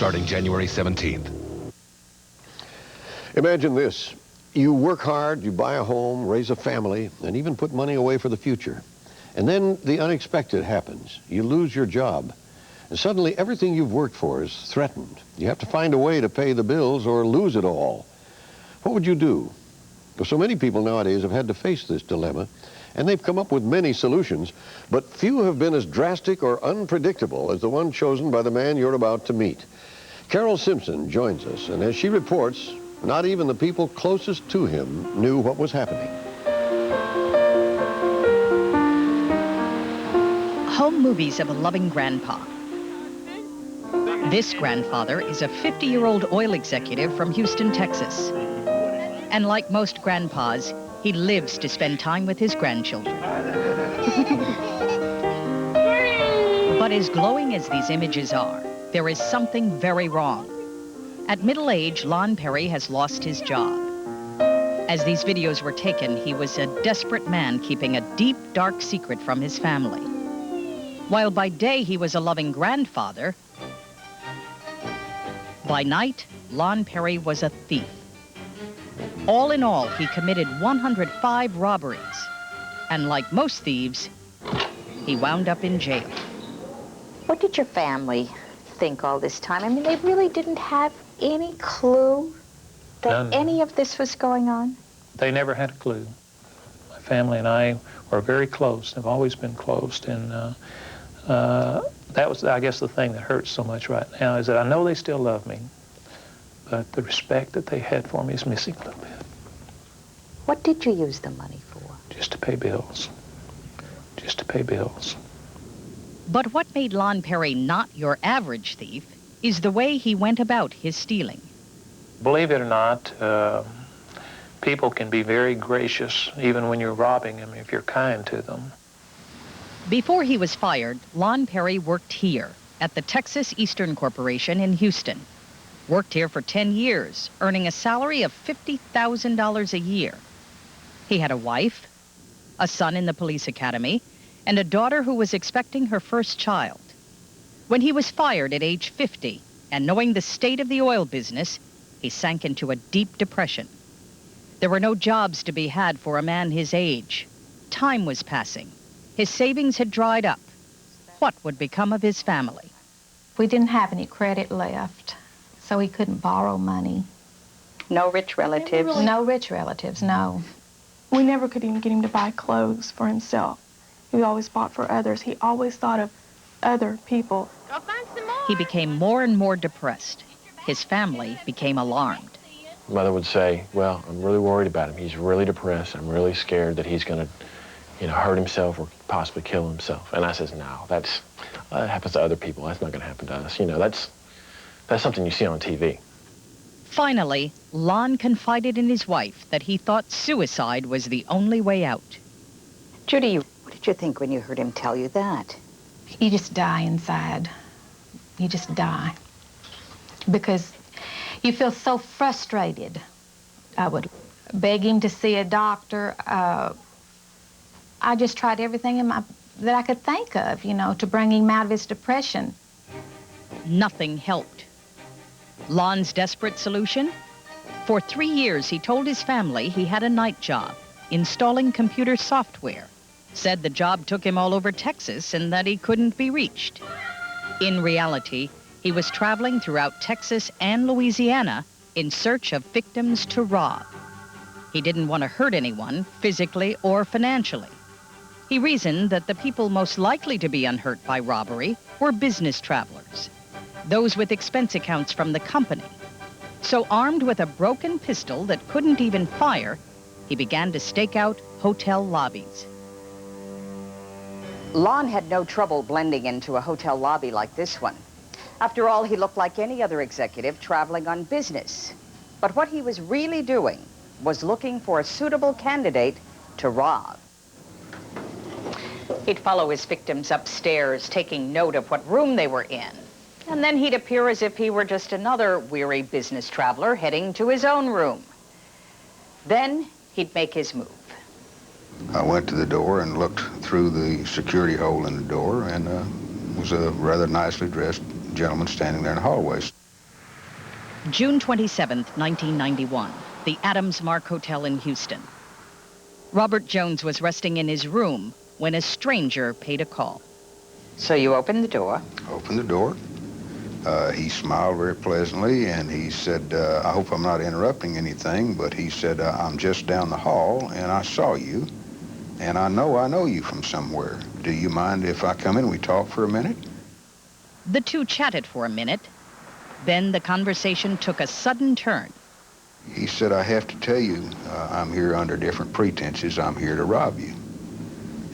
starting January 17th. Imagine this. You work hard, you buy a home, raise a family, and even put money away for the future. And then the unexpected happens. You lose your job. And suddenly everything you've worked for is threatened. You have to find a way to pay the bills or lose it all. What would you do? Well, so many people nowadays have had to face this dilemma, and they've come up with many solutions, but few have been as drastic or unpredictable as the one chosen by the man you're about to meet. Carol Simpson joins us, and as she reports, not even the people closest to him knew what was happening. Home movies of a loving grandpa. This grandfather is a 50-year-old oil executive from Houston, Texas. And like most grandpas, he lives to spend time with his grandchildren. But as glowing as these images are, there is something very wrong. At middle age, Lon Perry has lost his job. As these videos were taken, he was a desperate man keeping a deep, dark secret from his family. While by day he was a loving grandfather, by night, Lon Perry was a thief. All in all, he committed 105 robberies. And like most thieves, he wound up in jail. What did your family think all this time? I mean, they really didn't have any clue that any of this was going on? They never had a clue. My family and I were very close, have always been close, and that was, I guess, the thing that hurts so much right now, is that I know they still love me, but the respect that they had for me is missing a little bit. What did you use the money for? Just to pay bills. Just to pay bills. But what made Lon Perry not your average thief is the way he went about his stealing. Believe it or not, people can be very gracious even when you're robbing them if you're kind to them. Before he was fired, Lon Perry worked here at the Texas Eastern Corporation in Houston. Worked here for 10 years, earning a salary of $50,000 a year. He had a wife, a son in the police academy, and a daughter who was expecting her first child. When he was fired at age 50, and knowing the state of the oil business, he sank into a deep depression. There were no jobs to be had for a man his age. Time was passing. His savings had dried up. What would become of his family? We didn't have any credit left, so he couldn't borrow money. No rich relatives? No rich relatives, no. We never could even get him to buy clothes for himself. He always bought for others. He always thought of other people. He became more and more depressed. His family became alarmed. Mother would say, well, I'm really worried about him. He's really depressed. I'm really scared that he's going to, hurt himself or possibly kill himself. And I says, no, that happens to other people. That's not going to happen to us. That's something you see on TV. Finally, Lon confided in his wife that he thought suicide was the only way out. Judy, what did you think when you heard him tell you that? You just die inside. You just die. Because you feel so frustrated. I would beg him to see a doctor. I just tried everything that I could think of, to bring him out of his depression. Nothing helped. Lon's desperate solution? For 3 years, he told his family he had a night job, installing computer software. Said the job took him all over Texas and that he couldn't be reached. In reality, he was traveling throughout Texas and Louisiana in search of victims to rob. He didn't want to hurt anyone, physically or financially. He reasoned that the people most likely to be unhurt by robbery were business travelers, those with expense accounts from the company. So armed with a broken pistol that couldn't even fire, he began to stake out hotel lobbies. Lon had no trouble blending into a hotel lobby like this one. After all, he looked like any other executive traveling on business. But what he was really doing was looking for a suitable candidate to rob. He'd follow his victims upstairs, taking note of what room they were in. And then he'd appear as if he were just another weary business traveler heading to his own room. Then he'd make his move. I went to the door and looked through the security hole in the door, and was a rather nicely dressed gentleman standing there in the hallway. June 27, 1991, the Adams Mark Hotel in Houston. Robert Jones was resting in his room when a stranger paid a call. So you opened the door. Opened the door. He smiled very pleasantly, and he said, I hope I'm not interrupting anything, but he said, I'm just down the hall, and I saw you, and I know you from somewhere. Do you mind if I come in and we talk for a minute? The two chatted for a minute. Then the conversation took a sudden turn. He said, I have to tell you, I'm here under different pretenses. I'm here to rob you.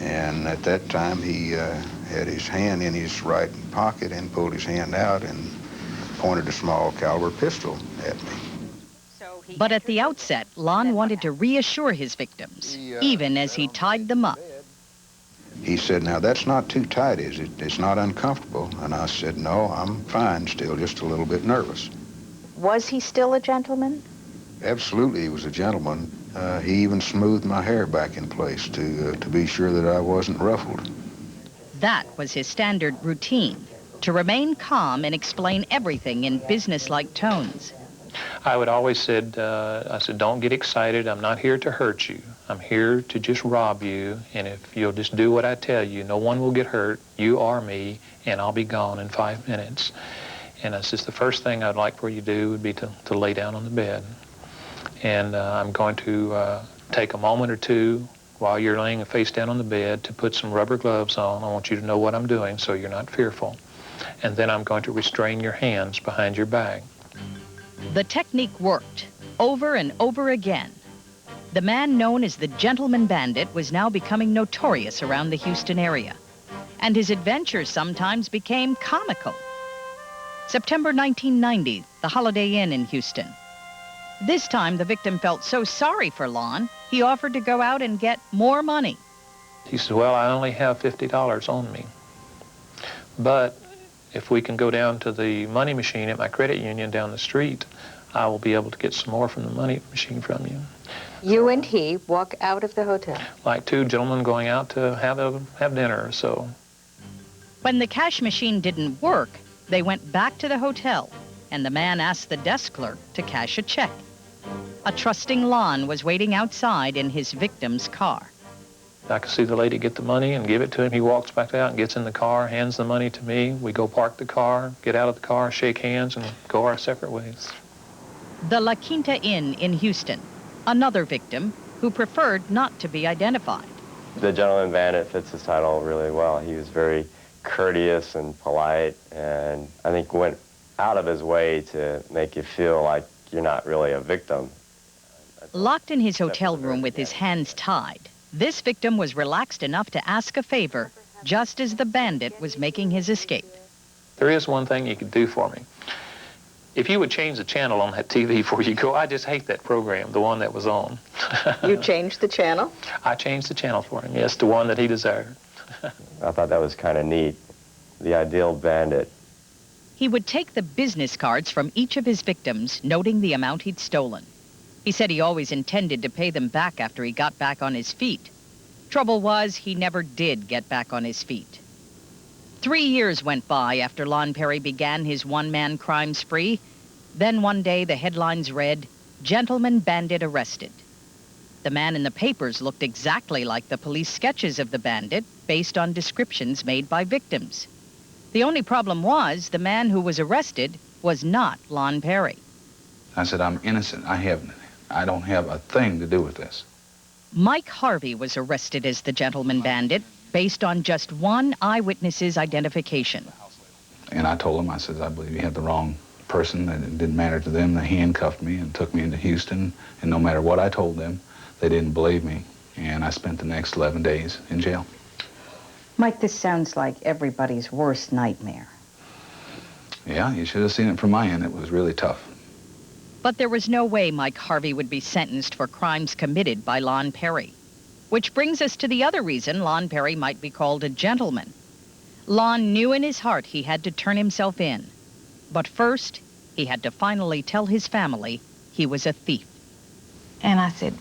And at that time, he had his hand in his right pocket and pulled his hand out and pointed a small caliber pistol at me. But at the outset, Lon wanted to reassure his victims, even as he tied them up. He said, now that's not too tight, is it? It's not uncomfortable. And I said, no, I'm fine still, just a little bit nervous. Was he still a gentleman? Absolutely, he was a gentleman. He even smoothed my hair back in place to be sure that I wasn't ruffled. That was his standard routine, to remain calm and explain everything in businesslike tones. I would always said, don't get excited. I'm not here to hurt you. I'm here to just rob you, and if you'll just do what I tell you, no one will get hurt, you or me, and I'll be gone in 5 minutes. And I said, the first thing I'd like for you to do would be to lay down on the bed. And I'm going to take a moment or two while you're laying face down on the bed to put some rubber gloves on. I want you to know what I'm doing so you're not fearful. And then I'm going to restrain your hands behind your back. The technique worked over and over again. The man known as the Gentleman Bandit was now becoming notorious around the Houston area, and his adventures sometimes became comical. September 1990, the Holiday Inn in Houston. This time, the victim felt so sorry for Lon, he offered to go out and get more money. He said, well, I only have $50 on me, but if we can go down to the money machine at my credit union down the street, I will be able to get some more from the money machine from you. You and he walk out of the hotel? Like two gentlemen going out to have dinner or so. When the cash machine didn't work, they went back to the hotel, and the man asked the desk clerk to cash a check. A trusting Lon was waiting outside in his victim's car. I could see the lady get the money and give it to him. He walks back out and gets in the car, hands the money to me. We go park the car, get out of the car, shake hands, and go our separate ways. The La Quinta Inn in Houston, another victim who preferred not to be identified. The Gentleman Bandit fits his title really well. He was very courteous and polite, and I think went out of his way to make you feel like you're not really a victim. Locked in his hotel room with his hands tied, this victim was relaxed enough to ask a favor just as the bandit was making his escape. There is one thing you could do for me. If you would change the channel on that TV before you go, I just hate that program, the one that was on. You changed the channel? I changed the channel for him, yes, the one that he desired. I thought that was kind of neat. The ideal bandit. He would take the business cards from each of his victims, noting the amount he'd stolen. He said he always intended to pay them back after he got back on his feet. Trouble was, he never did get back on his feet. 3 years went by after Lon Perry began his one-man crime spree. Then one day, the headlines read, "Gentleman Bandit Arrested." The man in the papers looked exactly like the police sketches of the bandit, based on descriptions made by victims. The only problem was, the man who was arrested was not Lon Perry. I said, I'm innocent. I don't have a thing to do with this. Mike Harvey was arrested as the Gentleman Bandit, based on just one eyewitness's identification. And I told him, I said, I believe you had the wrong person. It didn't matter to them. They handcuffed me and took me into Houston. And no matter what I told them, they didn't believe me. And I spent the next 11 days in jail. Mike, this sounds like everybody's worst nightmare. Yeah, you should have seen it from my end. It was really tough. But there was no way Mike Harvey would be sentenced for crimes committed by Lon Perry. Which brings us to the other reason Lon Perry might be called a gentleman. Lon knew in his heart he had to turn himself in. But first, he had to finally tell his family he was a thief. And I said,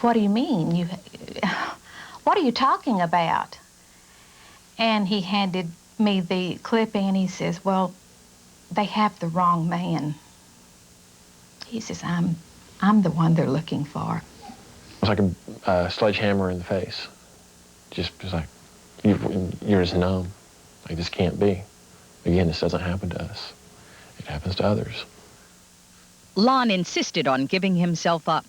what do you mean? What are you talking about? And he handed me the clipping and he says, well, they have the wrong man. He says, I'm the one they're looking for. It was like a sledgehammer in the face. Just like, you're just numb. Like, this can't be. Again, this doesn't happen to us. It happens to others. Lon insisted on giving himself up,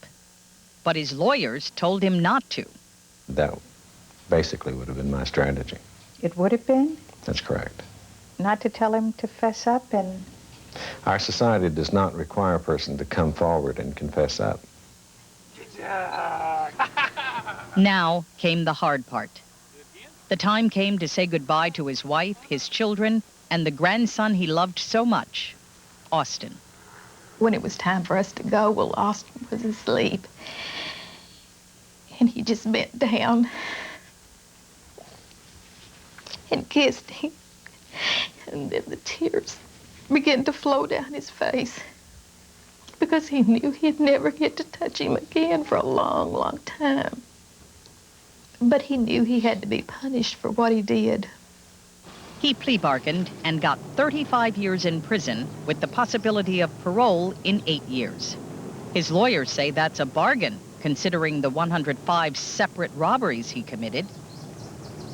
but his lawyers told him not to. That basically would have been my strategy. It would have been? That's correct. Not to tell him to fess up and... Our society does not require a person to come forward and confess up. Now came the hard part. The time came to say goodbye to his wife, his children, and the grandson he loved so much, Austin. When it was time for us to go, well, Austin was asleep. And he just bent down and kissed him. And then the tears began to flow down his face because he knew he'd never get to touch him again for a long, long time. But he knew he had to be punished for what he did. He plea bargained and got 35 years in prison with the possibility of parole in 8 years. His lawyers say that's a bargain, considering the 105 separate robberies he committed.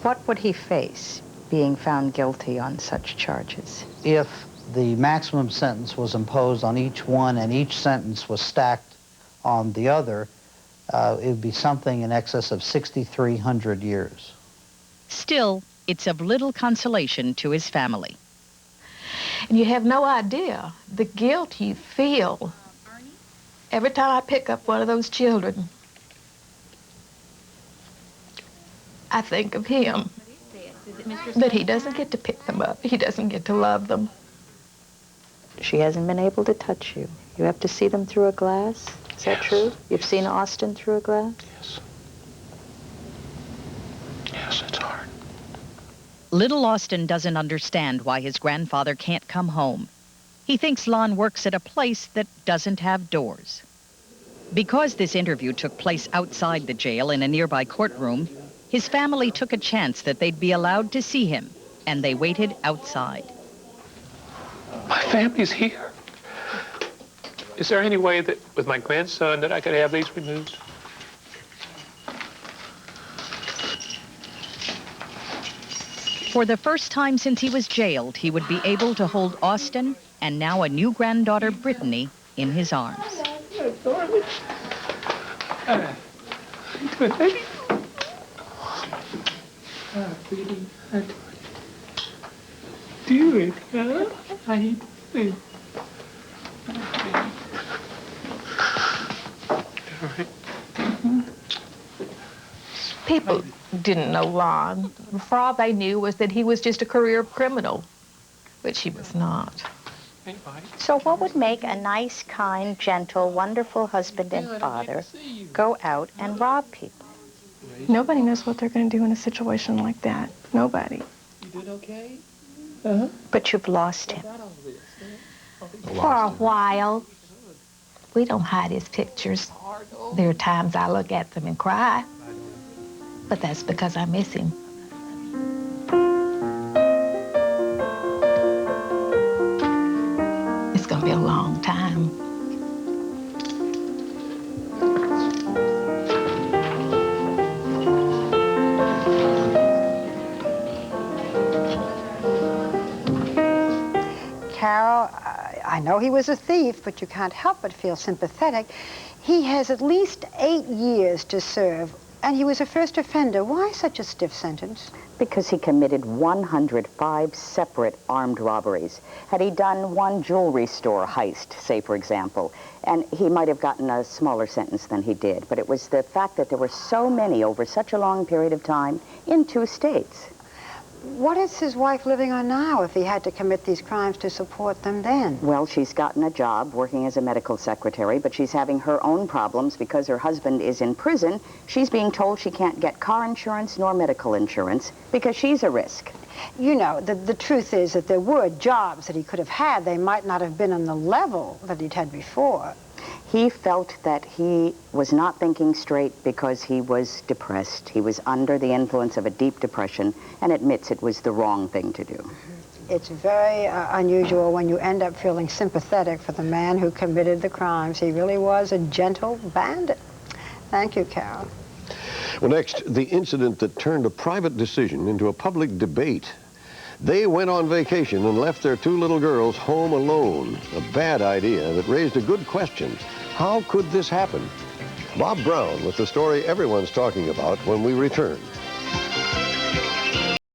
What would he face being found guilty on such charges? If the maximum sentence was imposed on each one and each sentence was stacked on the other, it would be something in excess of 6,300 years. Still, it's of little consolation to his family. And you have no idea the guilt you feel every time I pick up one of those children. I think of him, that he doesn't get to pick them up. He doesn't get to love them. She hasn't been able to touch you. You have to see them through a glass? Is that true? You've seen Austin through a glass? Yes. Yes, it's hard. Little Austin doesn't understand why his grandfather can't come home. He thinks Lon works at a place that doesn't have doors. Because this interview took place outside the jail in a nearby courtroom, his family took a chance that they'd be allowed to see him, and they waited outside. My family's here. Is there any way that, with my grandson, that I could have these removed? For the first time since he was jailed, he would be able to hold Austin and now a new granddaughter, Brittany, in his arms. How you doing, baby? Baby, how do it, huh? How you doing? All right. People didn't know Lon. For all they knew was that he was just a career criminal, which he was not. So what would make a nice, kind, gentle, wonderful husband and father go out and rob people? Nobody knows what they're going to do in a situation like that. Nobody. You did okay? But you've lost him. For a while. We don't hide his pictures. There are times I look at them and cry, but that's because I miss him. It's going to be a long time. Carol, I know he was a thief, but you can't help but feel sympathetic. He has at least 8 years to serve, and he was a first offender. Why such a stiff sentence? Because he committed 105 separate armed robberies. Had he done one jewelry store heist, say, for example, and he might have gotten a smaller sentence than he did, but it was the fact that there were so many over such a long period of time in 2 states. What is his wife living on now if he had to commit these crimes to support them then? Well, she's gotten a job working as a medical secretary, but she's having her own problems because her husband is in prison. She's being told she can't get car insurance nor medical insurance because she's a risk. You know, the truth is that there were jobs that he could have had. They might not have been on the level that he'd had before. He felt that he was not thinking straight because he was depressed. He was under the influence of a deep depression and admits it was the wrong thing to do. It's very unusual when you end up feeling sympathetic for the man who committed the crimes. He really was a gentle bandit. Thank you, Carol. Well, next, the incident that turned a private decision into a public debate. They went on vacation and left their 2 little girls home alone. A bad idea that raised a good question. How could this happen? Bob Brown with the story everyone's talking about when we return.